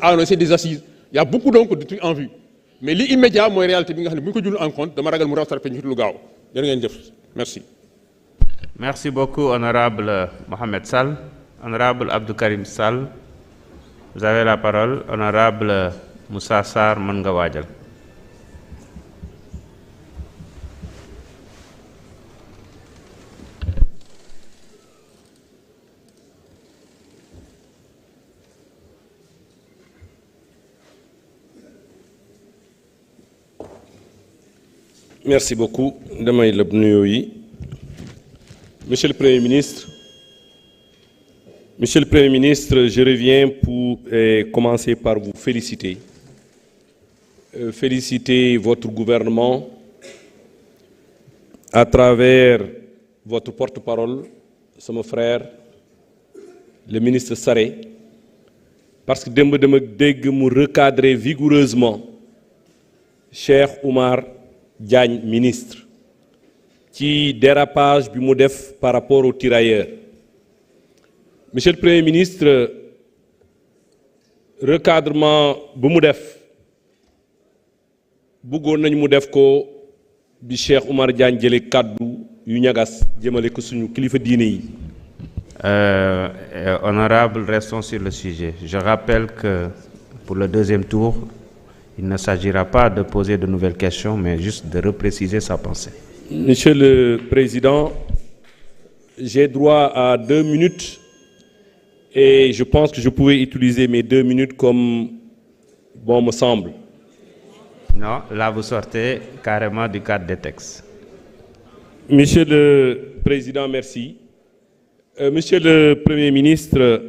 a annoncé des assises. Il y a beaucoup donc de trucs en vue. Mais l'immédiat, moi, réalité, si nous en compte, je vais vous merci. Merci beaucoup, honorable Mohamed Sall. Honorable Abdou Karim Sall, vous avez la parole. Honorable Moussa Sarr Mangawadjal. Merci beaucoup. Monsieur le Premier ministre, je reviens pour commencer par vous féliciter. Féliciter votre gouvernement à travers votre porte-parole, mon frère, le ministre Sarré, parce que de recadrer vigoureusement Cheikh Oumar Diagne, ministre, qui dérapage du MODEF par rapport aux tirailleurs. Monsieur le Premier ministre, recadrement du MODEF, bëggoon nañ mu def ko bi Cheikh Oumar Diagne jëlee kaddu yu ñagas jëmale ko suñu kilifa diine yi. Honorable, restons sur le sujet. Je rappelle que pour le deuxième tour, il ne s'agira pas de poser de nouvelles questions, mais juste de repréciser sa pensée. Monsieur le Président, j'ai droit à 2 minutes et je pense que je pouvais utiliser mes 2 minutes comme bon me semble. Non, là vous sortez carrément du cadre des textes. Monsieur le Président, merci. Monsieur le Premier ministre,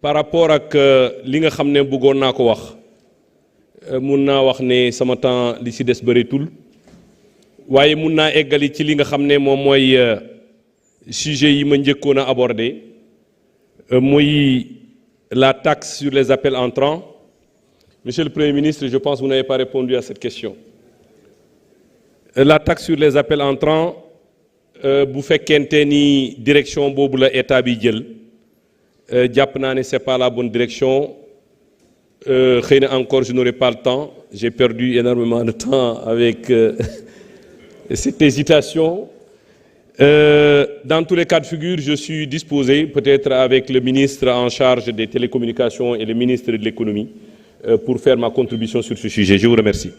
par rapport à li nga xam ne bëggoon naa ko wax mun naa wax ne sama temps li ci des bëreetul waaye mun naa eggali ci li nga xam ne moom mooy sujet yi ma njëkkoon a abordé muy la taxe sur les appels entrants. Monsieur le Premier ministre, je pense que vous n'avez pas répondu à cette question. La taxe sur les appels entrants, bu fekkente ni direction boobu la état bi jël jàpp naa ne c'est pas la bonne direction. Encore je n'aurai pas le temps, j'ai perdu énormément de temps avec cette hésitation. Dans tous les cas de figure, je suis disposé, peut-être avec le ministre en charge des télécommunications et le ministre de l'économie, pour faire ma contribution sur ce sujet. Je vous remercie.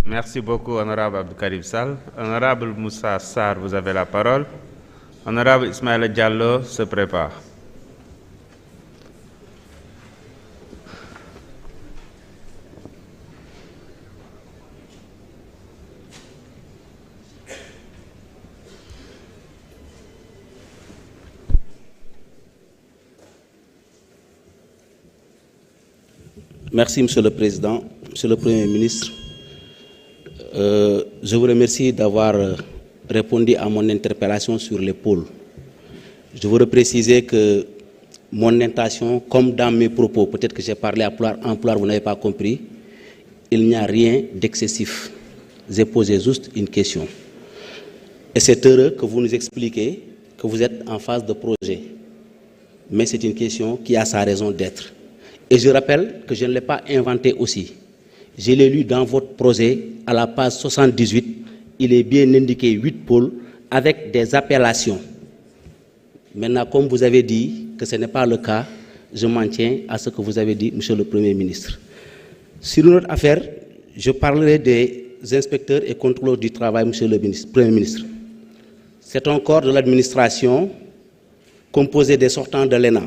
Merci beaucoup, honorable Abdou Karim Sall. Honorable Moussa Sarr, vous avez la parole. Honorable Ismaël Diallo se prépare. Merci, Monsieur le Président, Monsieur le Premier ministre. Je vous remercie d'avoir répondu à mon interpellation sur les pôles. Je voudrais préciser que mon intention, comme dans mes propos, peut-être que j'ai parlé en ploir, vous n'avez pas compris, il n'y a rien d'excessif. J'ai posé juste une question. Et c'est heureux que vous nous expliquiez que vous êtes en phase de projet. Mais c'est une question qui a sa raison d'être. Et je rappelle que je ne l'ai pas inventé aussi. Je l'ai lu dans votre projet à la page 78. Il est bien indiqué 8 pôles avec des appellations. Maintenant, comme vous avez dit que ce n'est pas le cas, je m'en tiens à ce que vous avez dit, Monsieur le Premier ministre. Sur une autre affaire, je parlerai des inspecteurs et contrôleurs du travail, Monsieur le Premier ministre. C'est un corps de l'administration composé des sortants de l'ENA.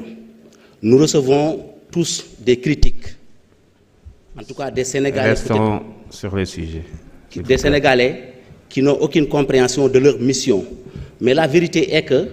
Nous recevons tous des critiques, en tout cas des Sénégalais. Restons sur le sujet. Des Sénégalais qui n'ont aucune compréhension de leur mission. Mais la vérité est que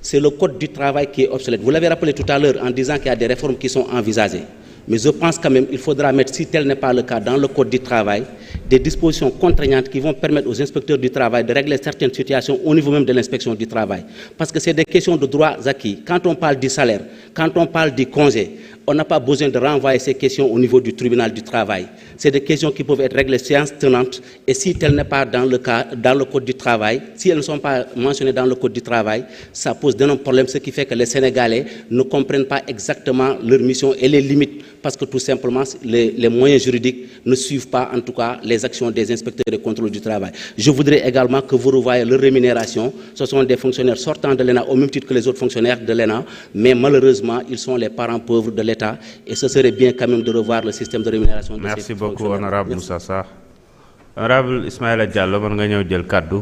c'est le code du travail qui est obsolète. Vous l'avez rappelé tout à l'heure en disant qu'il y a des réformes qui sont envisagées. Mais je pense quand même qu'il faudra mettre, si tel n'est pas le cas, dans le code du travail, des dispositions contraignantes qui vont permettre aux inspecteurs du travail de régler certaines situations au niveau même de l'inspection du travail. Parce que c'est des questions de droits acquis. Quand on parle du salaire, quand on parle du congé, on n'a pas besoin de renvoyer ces questions au niveau du tribunal du travail. C'est des questions qui peuvent être réglées séance tenante, et si tel n'est pas dans le code du travail, si elles ne sont pas mentionnées dans le code du travail, ça pose d'énormes problèmes, ce qui fait que les Sénégalais ne comprennent pas exactement leur mission et les limites, parce que tout simplement, les moyens juridiques ne suivent pas, en tout cas, les actions des inspecteurs de contrôle du travail. Je voudrais également que vous revoyiez leur rémunération. Ce sont des fonctionnaires sortants de l'ENA, au même titre que les autres fonctionnaires de l'ENA, mais malheureusement, ils sont les parents pauvres de l'État, et ce serait bien quand même de revoir le système de rémunération de ces Merci beaucoup, fonctionnaires. honorable Moussa Sarr. Honorable Ismaïla Diallo, mën nga ñëw jël kaddu.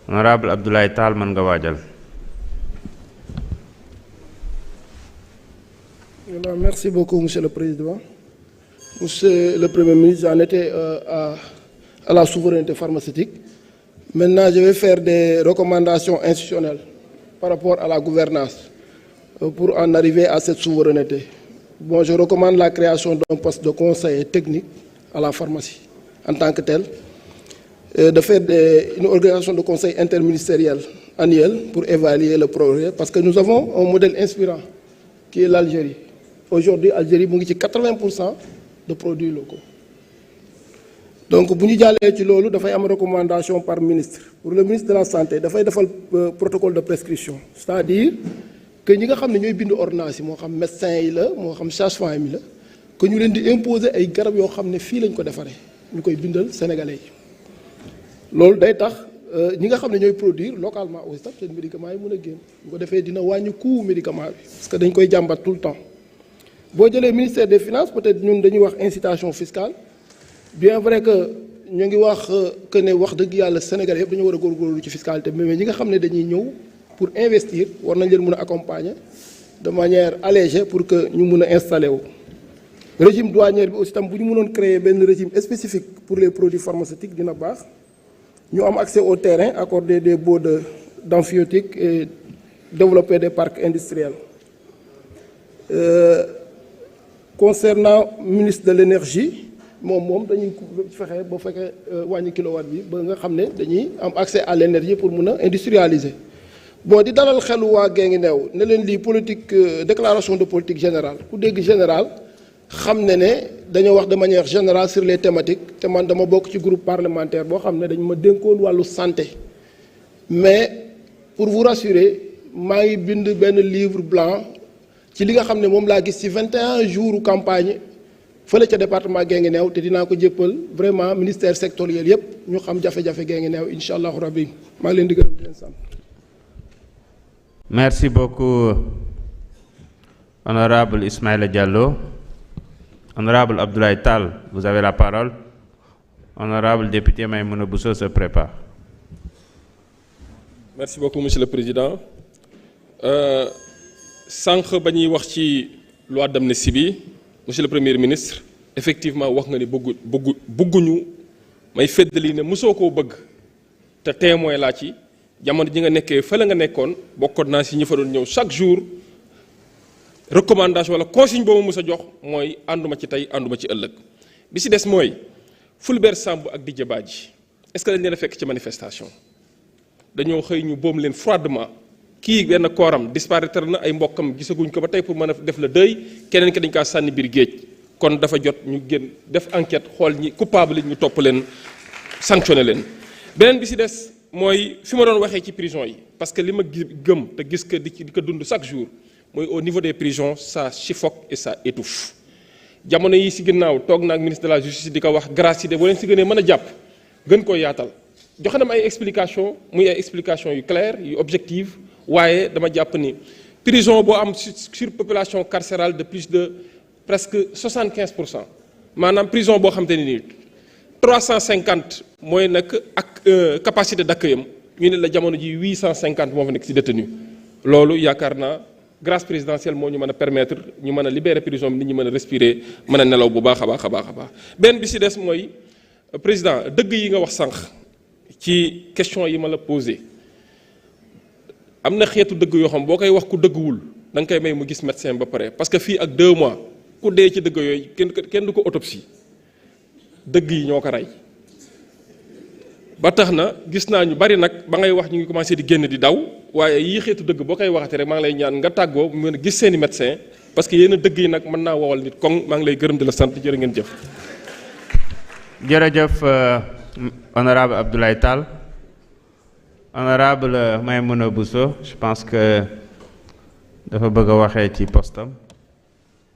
Honorable Abdoulaye Tall, mën nga waajal. Merci beaucoup, Monsieur le Président. Monsieur le Premier ministre, j'en étais à la souveraineté pharmaceutique. Maintenant, je vais faire des recommandations institutionnelles par rapport à la gouvernance pour en arriver à cette souveraineté. Bon, je recommande la création d'un poste de conseiller technique à la pharmacie en tant que tel, de faire une organisation de conseil interministériel annuel pour évaluer le progrès, parce que nous avons un modèle inspirant qui est l'Algérie. Aujourd'hui, l'Algérie a 80% de produits locaux. Donc, si nous avons une recommandation par ministre. Pour le ministre de la Santé, il faut un protocole de prescription. C'est-à-dire que nous avons une ordonnance, nous avons médecin, nous avons sage-femme, que nous avons imposer des garab qui sont filles lañ ko défaré ñukoy bindal sénégalais. Lolu day tax ñi nga xamné ñoy produire localement aussi tam seen médicaments yi mëna gën. Bu ko défé dina wañu coût médicament bi parce que dañ koy jambat tout le temps. Bo jëlé ministère des Finances, peut-être ñun dañuy wax incitation fiscale. Bien vrai que ñu ngi wax que né wax dëgg yalla sénégalais yépp dañu wara gorgorlu ci fiscalité, mais ñi nga xamné dañuy ñëw pour investir war nañ leen mëna accompagner de manière allégée pour que ñu mëna installer wu. Régime douanier bi aussi tam bu ñu mënon créer ben régime spécifique pour les produits pharmaceutiques dina baax. Ñu am accès au terrain, accorder des baux d'amphibiotiques et développer des parcs industriels. Concernant le ministre de l'énergie, moom dañuy fexe ba fekkee wàññi kilowatt bi ba nga xam ne dañuy am accès à l'énergie pour mun a industrialiser. Bon di dalal xelu waa Guinguinéo ne leen lii politique déclaration de politique générale ku dégg général xam ne dañoo wax de manière générale sur les thématiques te man dama bokk ci groupe parlementaire boo xam ne dañ ma dénkoon wàllu santé. Mais pour vous rassurer maa ngi bind benn livre blanc ci li nga xam ne moom laa gis ci 21 jours campagne fële ca département Guinguinéo te dinaa ko jëppal vraiment ministère sectoriel yépp ñu xam jafe-jafe Guinguinéo incha allahu rabbi maa ngi leen di gërëm di leen sant. Merci beaucoup, honorable Ismaïla Diallo. Honorable Abdoulaye Tall, vous avez la parole. Honorable député Maïmouna Bousso se prépare. Merci beaucoup, Monsieur le Président. Sànq ba ñuy wax ci loi d'amnistie bi, Monsieur le Premier ministre, effectivement wax nga ni bëgguñu may feddali ne mosoo koo bëgg te témoin laa ci jamono ji nga nekkee fële nga nekkoon bokkoon naa si ñi fa doon ñëw chaque jour recommandation wala consigne boobu mos a jox mooy ànduma ci tey ànduma ci ëllëg bi si des mooy Fulbert Sambou ak Didier Badji est-ce que dañ leen a fekk ci manifestation dañoo xëy ñu boom leen froidement kii benn kooram disparaître na ay mbokkam gisaguñ ko ba tey pour mën a def le deuil keneen ki dañ kaa sànni biir géej kon dafa jot ñu génn def enquête xool ñi coupable ñu topp leen sanctionné leen beneen bi si des mooy fi ma doon waxee ci prison yi parce que li ma gëm te gis que di ko dund chaque jour mooy au niveau des prisons ça suffoque et ça étouffe jamono yi si ginnaaw toog na ak ministre de la justice di ko wax grâce yi de boo leen si gënee mën a jàpp gën koo yaatal joxe na ma ay explication muy ay explication yu claire yu objective waaye dama jàpp ni prison boo am surpopulation carcérale de plus de presque 75%. Maanaam prison boo xam te ne nii 350 mooy nag ak capacité d'accueil am ñu ne la jamono ji 850 moo fa nekk ci détenu loolu yaakaar naa grâce présidentielle moo ñu mën a permettre ñu mën a libérer prison bi nit ñi mën a respirer mën a nelaw bu baax a baax a baax a baax benn bi ci des mooy président dëgg yi nga wax sànq ci question yi ma la posé am na xeetu dëgg yoo xam boo koy wax ku dëgguwul da nga koy may mu gis médecin ba pare parce que fii ak 2 mois ku dee ci dëgg yooyu kenn du ko autopsie dëgg yi ñoo ko rey ba tax na gis naa ñu bari nag ba ngay wax ñu ngi commencé di génn di daw waaye yii xeetu dëgg boo koy waxate rek maa ngi lay ñaan nga tàggoo mu mën a gis seeni médecin parce que yéen a dëgg yi nag mën naa wowal nit kon maa ngi lay gërëm di la sant jërë ngeen jëf. jërëjëf honorable Abdoulaye Tall. Honorable Maïmouna Bousso, je pense que dafa bëgg a waxee ci postam.